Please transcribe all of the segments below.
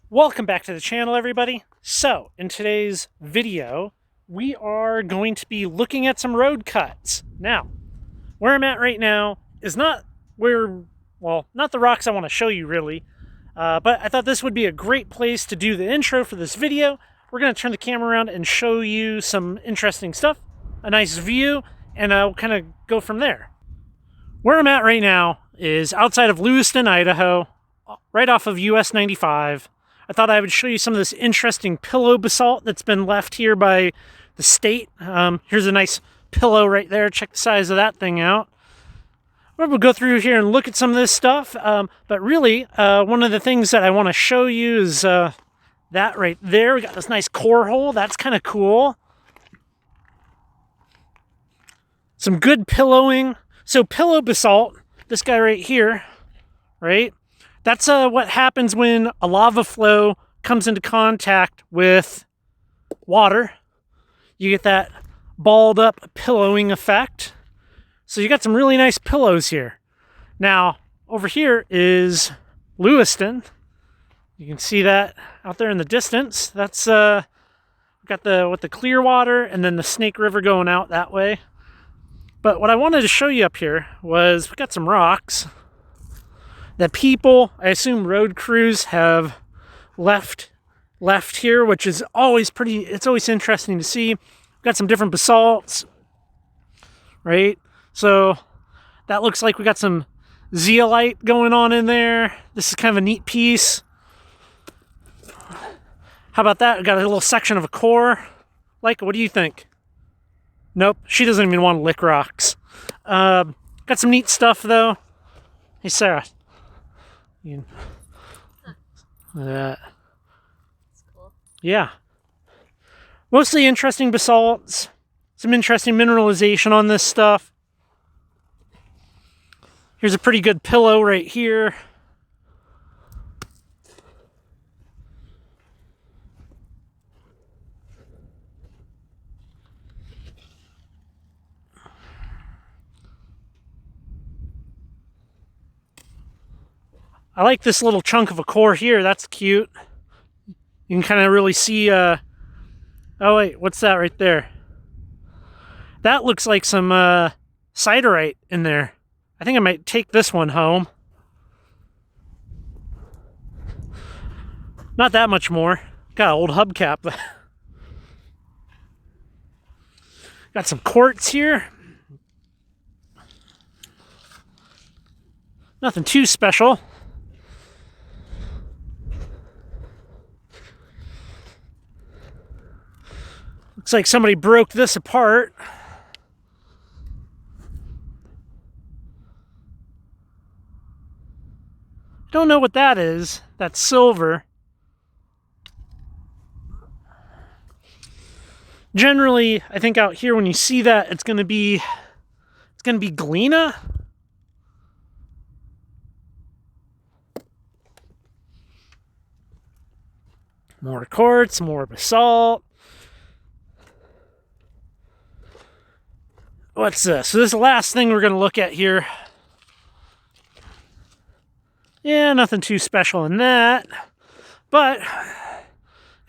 Welcome back to the channel, everybody. So, in today's video, we are going to be looking at some road cuts. Now, where I'm at right now is not not the rocks I want to show you really, but I thought this would be a great place to do the intro for this video. We're going to turn the camera around and show you some interesting stuff, a nice view, and we'll kind of go from there. Where I'm at right now is outside of Lewiston, Idaho, right off of US 95. I thought I would show you some of this interesting pillow basalt that's been left here by the state. Here's a nice pillow right there. Check the size of that thing out. We'll go through here and look at some of this stuff. But really, one of the things that I want to show you is that right there. We got this nice core hole. That's kind of cool. Some good pillowing. So pillow basalt, this guy right here, right? That's what happens when a lava flow comes into contact with water. You get that balled up pillowing effect. So you got some really nice pillows here. Now, over here is Lewiston. You can see that out there in the distance. That's got the clear water and then the Snake River going out that way. But what I wanted to show you up here was we got some rocks that people, I assume road crews, have left here, which is always it's always interesting to see. We've got some different basalts, right? So that looks like we got some zeolite going on in there. This is kind of a neat piece. How about that? We got a little section of a core. Like, what do you think? Nope, she doesn't even want to lick rocks. Got some neat stuff though. Hey, Sarah. Look at that. That's cool. Yeah. Mostly interesting basalts. Some interesting mineralization on this stuff. Here's a pretty good pillow right here. I like this little chunk of a core here. That's cute. You can kind of really see, oh wait, what's that right there? That looks like some siderite in there. I think I might take this one home. Not that much more. Got an old hubcap. Got some quartz here. Nothing too special. Looks like somebody broke this apart. Don't know what that is. That's silver. Generally, I think out here when you see that, it's gonna be galena. More quartz, more basalt. What's this? So this is the last thing we're going to look at here. Yeah, nothing too special in that. But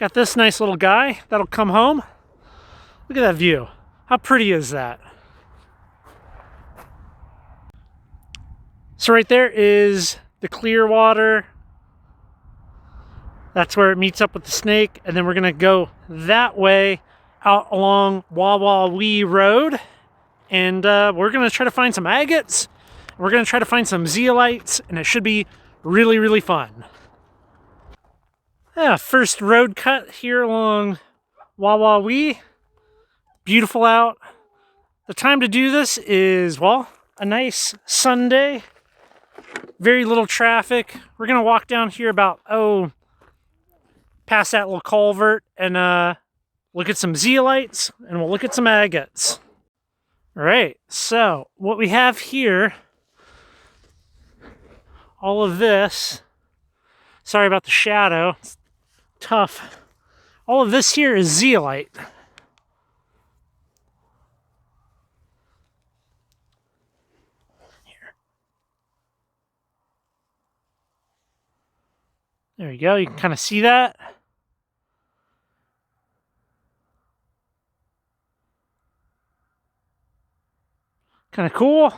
got this nice little guy that'll come home. Look at that view. How pretty is that? So right there is the clear water. That's where it meets up with the Snake. And then we're going to go that way out along Wawawai Road. And we're going to try to find some agates. We're going to try to find some zeolites. And it should be really, really fun. Yeah, first road cut here along Wawawai. Beautiful out. The time to do this is, well, a nice Sunday. Very little traffic. We're going to walk down here about, past that little culvert. And look at some zeolites. And we'll look at some agates. All right, so what we have here, all of this, sorry about the shadow, it's tough. All of this here is zeolite. Here. There you go. You can kind of see that. Kind of cool.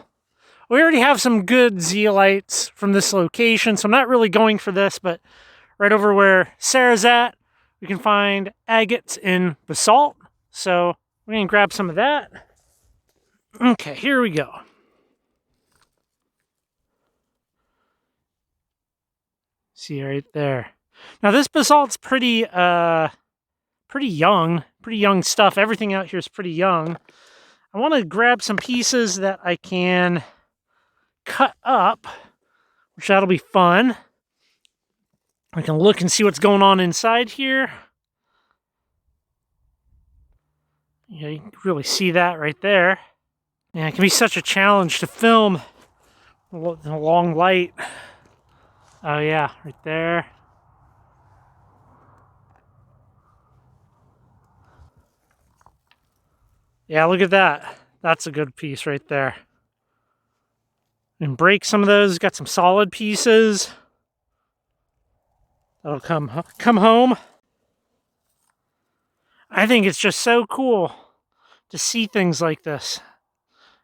We already have some good zeolites from this location, so I'm not really going for this, but right over where Sarah's at, we can find agates in basalt. So we can grab some of that. Okay, here we go. See right there. Now this basalt's pretty young stuff. Everything out here is pretty young. I want to grab some pieces that I can cut up, which that'll be fun. I can look and see what's going on inside here. Yeah, you can really see that right there. Yeah, it can be such a challenge to film in a long light. Oh yeah, right there. Yeah, look at that. That's a good piece right there. And break some of those. Got some solid pieces. That'll come home. I think it's just so cool to see things like this.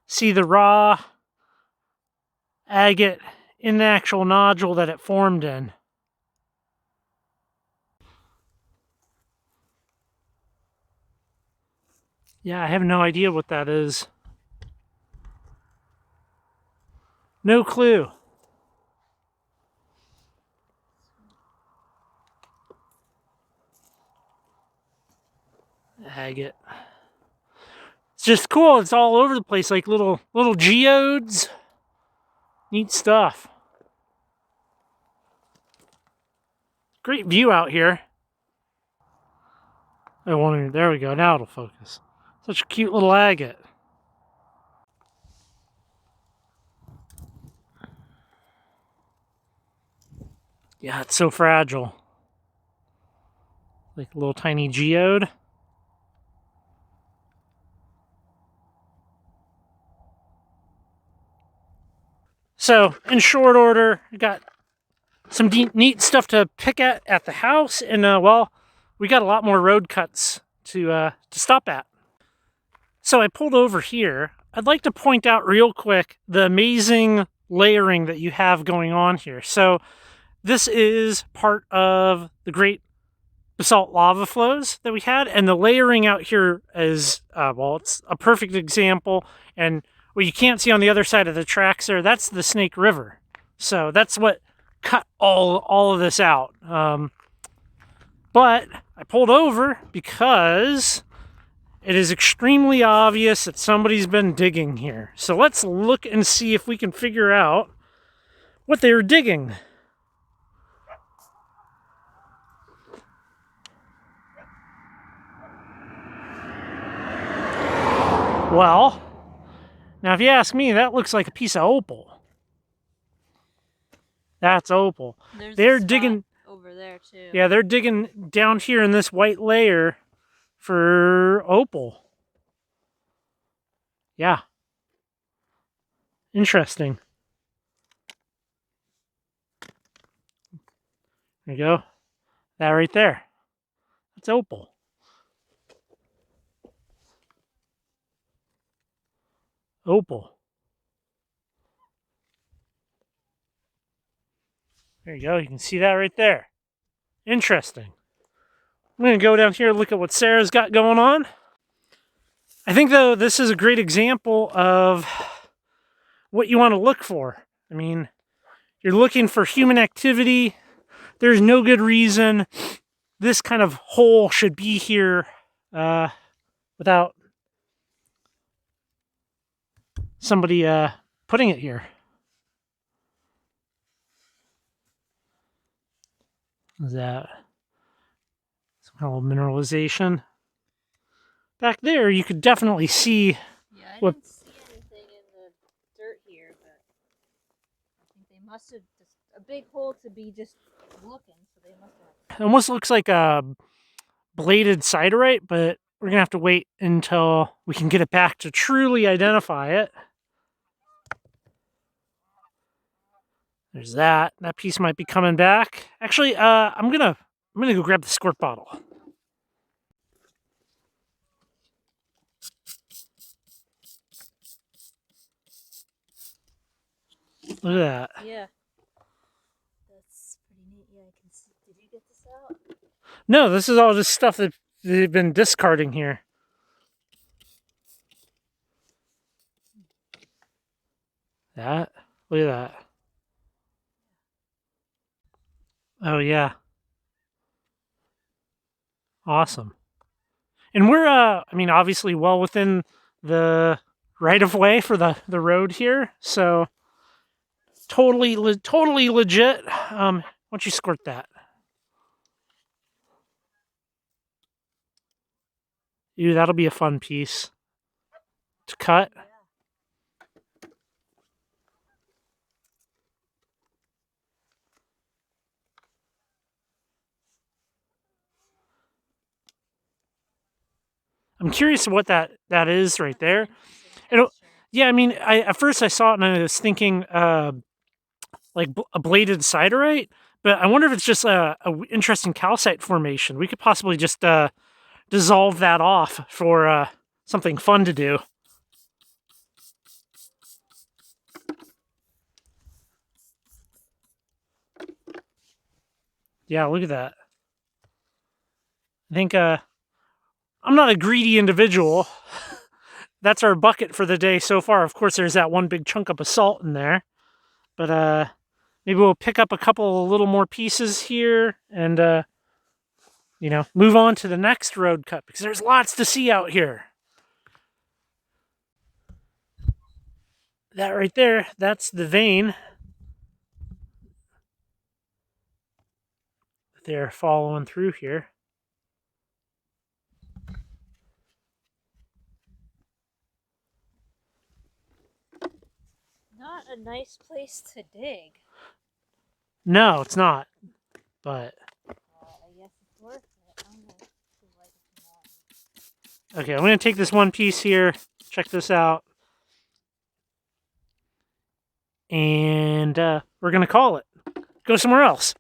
See the raw agate in the actual nodule that it formed in. Yeah, I have no idea what that is. No clue. Agate. It's just cool. It's all over the place, like little geodes. Neat stuff. Great view out here. There we go. Now it'll focus. Such a cute little agate. Yeah, it's so fragile. Like a little tiny geode. So, in short order, we got some neat stuff to pick at the house, and well, we got a lot more road cuts to stop at. So I pulled over here. I'd like to point out real quick the amazing layering that you have going on here. So this is part of the great basalt lava flows that we had, and the layering out here is, well, it's a perfect example. And what you can't see on the other side of the tracks there, that's the Snake River. So that's what cut all of this out. But I pulled over because it is extremely obvious that somebody's been digging here. So let's look and see if we can figure out what they were digging. Well, now if you ask me, that looks like a piece of opal. That's opal. They're digging over there too. Yeah, they're digging down here in this white layer for opal. Yeah. Interesting. There you go. That right there. That's opal. Opal. There you go. You can see that right there. Interesting. I'm going to go down here and look at what Sarah's got going on. I think, though, this is a great example of what you want to look for. I mean, you're looking for human activity. There's no good reason this kind of hole should be here without somebody putting it here. Is that some kind of mineralization? Back there, you could definitely see. Yeah, I didn't see anything in the dirt here, but I think they must have just a big hole to be just looking, so they must have. It almost looks like a bladed siderite, but we're gonna have to wait until we can get it back to truly identify it. There's that. That piece might be coming back. Actually, I'm gonna go grab the squirt bottle. Look at that. Yeah. That's pretty neat. Yeah, I can see. Did you get this out? No, this is all just stuff that they've been discarding here. That. Look at that. Oh, yeah. Awesome. And we're, I mean, obviously well within the right-of-way for the road here, so totally legit. Why don't you squirt that? Ew, that'll be a fun piece to cut. Yeah. I'm curious what that is right there. It'll, yeah, I mean, at first I saw it and I was thinking like a bladed siderite, but I wonder if it's just a interesting calcite formation. We could possibly just dissolve that off for something fun to do. Yeah, look at that. I think I'm not a greedy individual. That's our bucket for the day so far. Of course, there's that one big chunk of basalt in there. But maybe we'll pick up a couple of little more pieces here and, you know, move on to the next road cut because there's lots to see out here. That right there, that's the vein. They're following through here. Not a nice place to dig. No, it's not. But I guess it's worth it. I'm gonna see what I can okay, I'm gonna take this one piece here. Check this out, and we're gonna call it. Go somewhere else.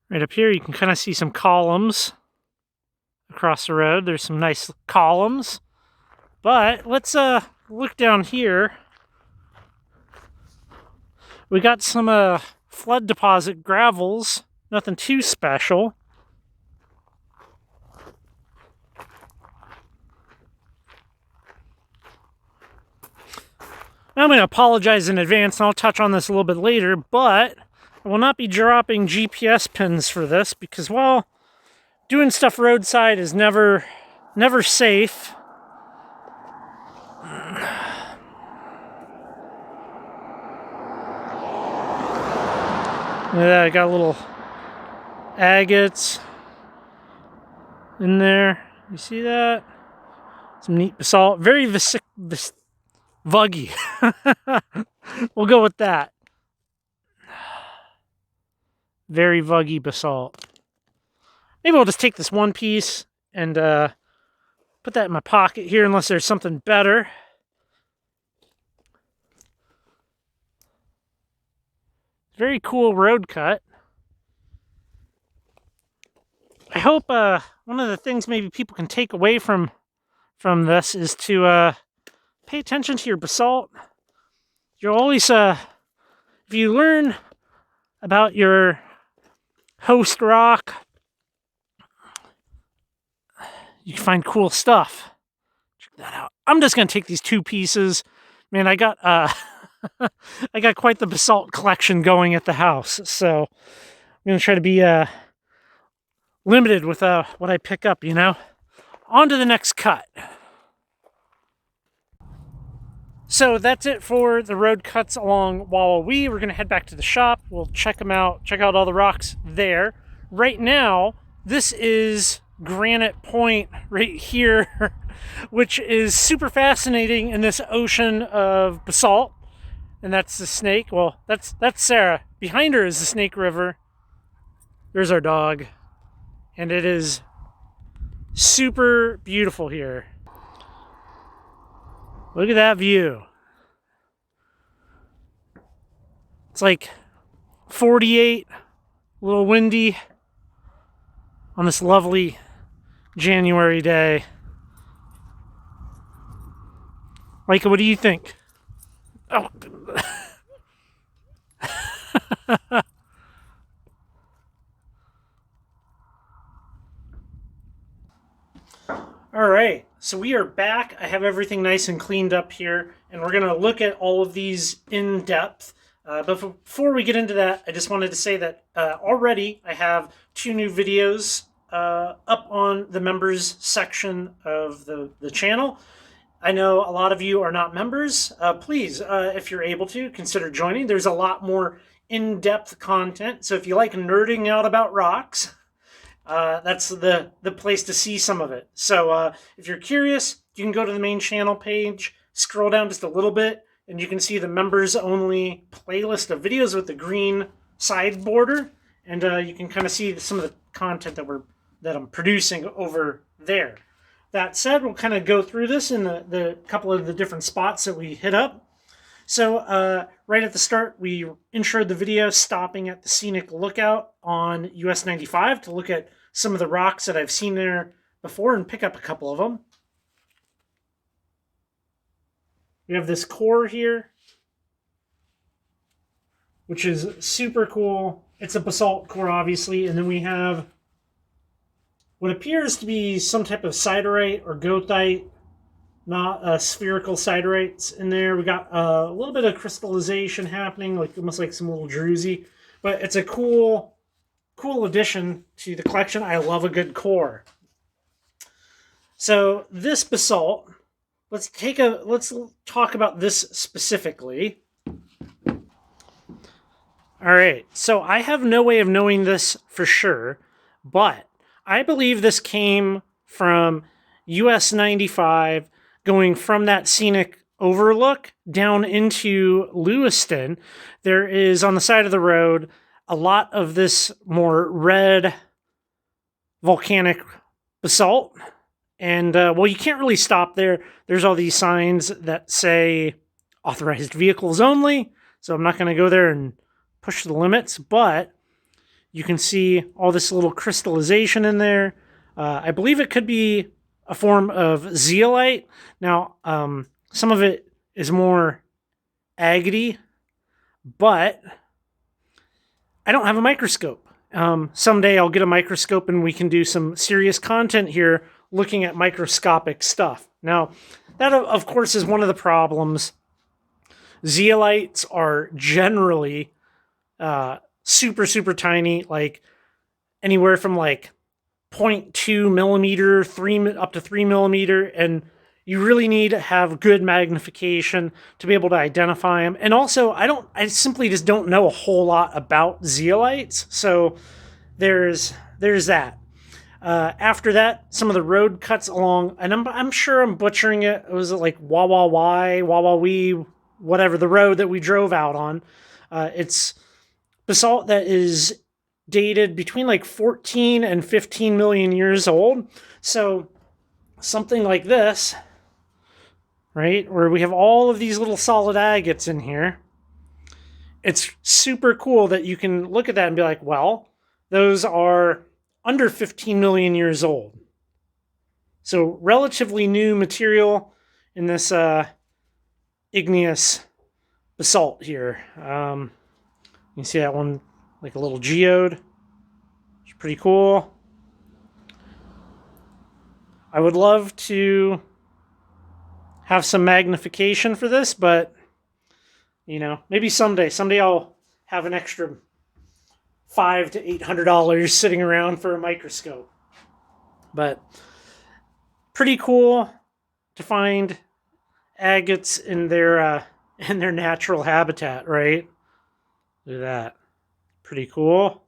Right up here, you can kind of see some columns across the road. There's some nice columns. But let's look down here. We got some flood deposit gravels. Nothing too special. I'm going to apologize in advance, and I'll touch on this a little bit later, but I will not be dropping GPS pins for this because, well, doing stuff roadside is never safe. Yeah, I got a little agates in there. You see that? Some neat basalt. Very vuggy. We'll go with that. Very vuggy basalt. Maybe I'll just take this one piece and put that in my pocket here unless there's something better. Very cool road cut. I hope one of the things maybe people can take away from this is to pay attention to your basalt. You'll always, if you learn about your host rock, you can find cool stuff. Check that out. I'm just gonna take these two pieces. Man, I got I got quite the basalt collection going at the house, so I'm gonna try to be limited with what I pick up, you know. On to the next cut. So that's it for the road cuts along Wawawai. We're gonna head back to the shop. We'll check them out, check out all the rocks there. Right now, this is Granite Point right here, which is super fascinating in this ocean of basalt. And that's the Snake. Well, that's Sarah. Behind her is the Snake River. There's our dog. And it is super beautiful here. Look at that view. It's like 48, a little windy on this lovely January day. Micah, what do you think? Oh. All right, so we are back. I have everything nice and cleaned up here, and we're going to look at all of these in depth. But before we get into that, I just wanted to say that already I have 2 new videos up on the members section of the channel. I know a lot of you are not members. Please, if you're able to, consider joining. There's a lot more in-depth content, so if you like nerding out about rocks, that's the place to see some of it. So if you're curious, you can go to the main channel page, scroll down just a little bit, and you can see the members only playlist of videos with the green side border, and you can kind of see some of the content that I'm producing over there. That said, we'll kind of go through this in the couple of the different spots that we hit up. So right at the start, we introed the video stopping at the Scenic lookout on US 95 to look at some of the rocks that I've seen there before and pick up a couple of them. We have this core here, which is super cool. It's a basalt core, obviously, and then we have what appears to be some type of siderite or goethite, not spherical siderites in there. We got a little bit of crystallization happening, like almost like some little druzy, but it's a cool addition to the collection. I love a good core. So this basalt, let's talk about this specifically. All right, so I have no way of knowing this for sure, but I believe this came from US 95, going from that Scenic overlook down into Lewiston. There is, on the side of the road, a lot of this more red volcanic basalt. And, well, you can't really stop there. There's all these signs that say authorized vehicles only, so I'm not going to go there and push the limits, but you can see all this little crystallization in there. I believe it could be a form of zeolite. Now, some of it is more agate, but I don't have a microscope. Someday I'll get a microscope and we can do some serious content here looking at microscopic stuff. Now, that, of course, is one of the problems. Zeolites are generally super, super tiny, like anywhere from like 0.2 millimeter, up to 3 millimeter, and you really need to have good magnification to be able to identify them. And also, I simply just don't know a whole lot about zeolites, so there's that. After that, some of the road cuts along, and I'm sure I'm butchering it. It was like Wawawai, whatever, the road that we drove out on. It's basalt that is dated between like 14 and 15 million years old. So something like this, right, where we have all of these little solid agates in here. It's super cool that you can look at that and be like, well, those are under 15 million years old. So relatively new material in this igneous basalt here. You see that one, like a little geode. It's pretty cool. I would love to have some magnification for this, but, you know, maybe someday. Someday I'll have an extra $500 to $800 sitting around for a microscope. But pretty cool to find agates in their natural habitat, right? Look at that. Pretty cool.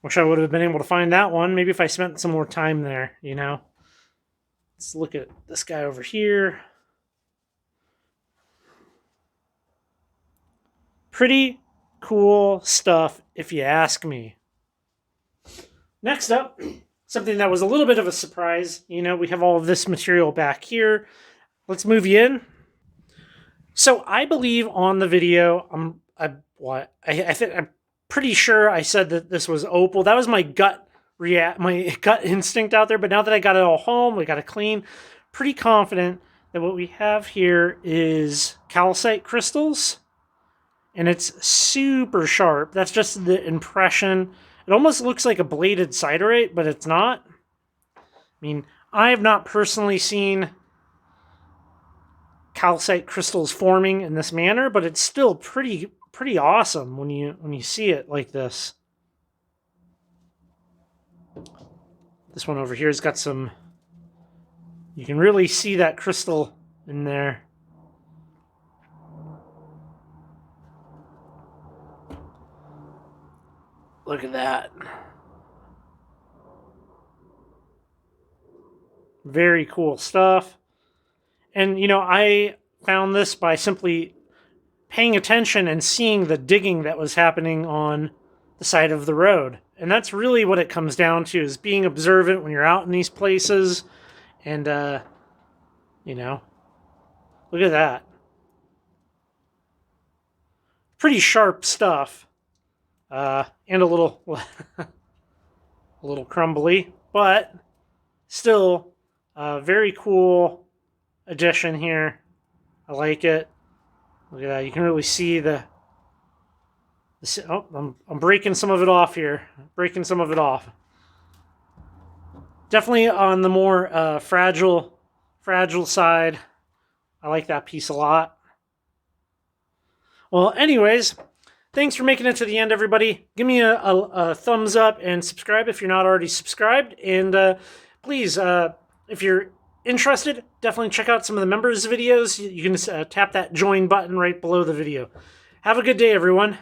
Wish I would have been able to find that one. Maybe if I spent some more time there, you know. Let's look at this guy over here. Pretty cool stuff, if you ask me. Next up, something that was a little bit of a surprise. You know, we have all of this material back here. Let's move you in. So I believe on the video, I think I'm pretty sure I said that this was opal. That was my my gut instinct out there. But now that I got it all home, we got it clean. Pretty confident that what we have here is calcite crystals, and it's super sharp. That's just the impression. It almost looks like a bladed siderite, but it's not. I mean, I have not personally seen calcite crystals forming in this manner, but it's still pretty awesome when you see it like this. This one over here has got some, you can really see that crystal in there. Look at that. Very cool stuff. And, you know, I found this by simply paying attention and seeing the digging that was happening on the side of the road. And that's really what it comes down to, is being observant when you're out in these places. And, you know, look at that. Pretty sharp stuff. And a little, a little crumbly, but still very cool addition here. I like it. Look at that. You can really see the oh, I'm breaking some of it off here. Breaking some of it off. Definitely on the more fragile side. I like that piece a lot. Well, anyways, thanks for making it to the end, everybody. Give me a thumbs up and subscribe if you're not already subscribed. And please, if you're interested, definitely check out some of the members' videos. You can tap that join button right below the video. Have a good day, everyone.